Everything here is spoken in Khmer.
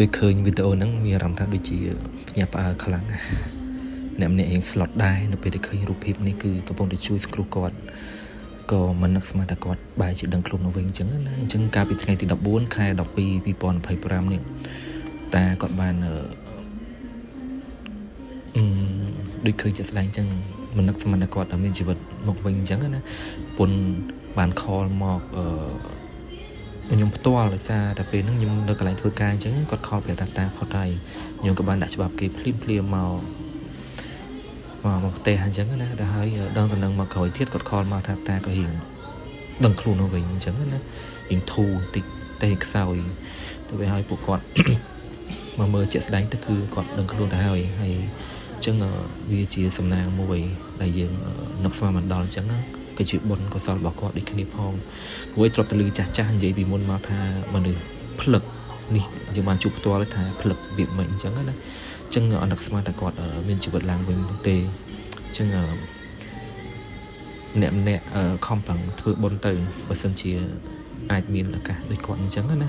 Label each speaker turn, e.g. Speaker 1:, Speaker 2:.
Speaker 1: ពេលឃើញវីដេអូហ្នឹងមានអារម្មណ៍ថាដូចជាភ្ញាក់ផ្អើលខ្លាំងណាស់ម្នាក់ៗស្លុតដែរនៅពេលដែលឃើញរូបភាពនេះគឺកំពុងតែជួយស្គ្រូគាត់ក៏មិននឹកស្មានថាគាត់បែរជាដឹងខ្លួនទៅវិញអញ្ចឹងណាអញ្ចឹងកាលពីថ្ងៃទី14ខែ12 2025នេះតាគាត់បានដូចឃើញជាក់ស្ដែងអញ្ចឹងមិននឹកស្មានថាគាត់មានជីវិតមកវិញអញ្ចឹងណាពុនបានខលមកខ្ញុំផ្ទាល់ដោយសារតែពេលហ្នឹងខ្ញុំនៅកន្លែងធ្វើការអញ្ចឹងគាត់ខលប្រាប់តាផុតហើយខ្ញុំក៏បានដាក់ច្បាប់គេភ្លាមមកផ្ទះអញ្ចឹងណាដល់ហើយដល់តំណឹងមកក្រោយទៀតគាត់ខលមកថាតាក៏រៀងដឹងខ្លួនទៅវិញអញ្ចឹងណារៀងធូរបន្តិចតែខ្សោយទៅវាឲ្យពួកគាត់មកមើលជាក់ស្ដែងទៅគឺគាត់ដឹងខ្លួនទៅហើយអញ្ចឹងវាជាសំណាងមួយដែលយើងនឹកស្មានមិនដល់អញ្ចឹងក៏ជាបុណ្យកុសលរបស់គាត់ដូចគ្នាផងព្រោះទ្រព្យទៅលឺចាស់និយាយពីមុនមកថាមនុស្សផ្លឹកនេះយើងបានជួបផ្ទាល់ថាផ្លឹកវាមិនអញ្ចឹងណាអញ្ចឹងអនឹកស្មានថាគាត់មានជីវិតឡើងវិញទេអញ្ចឹងម្នាក់ខំប្រឹងធ្វើបុណ្យទៅបើសិនជាអាចមានឱកាសដូចគាត់អញ្ចឹងណា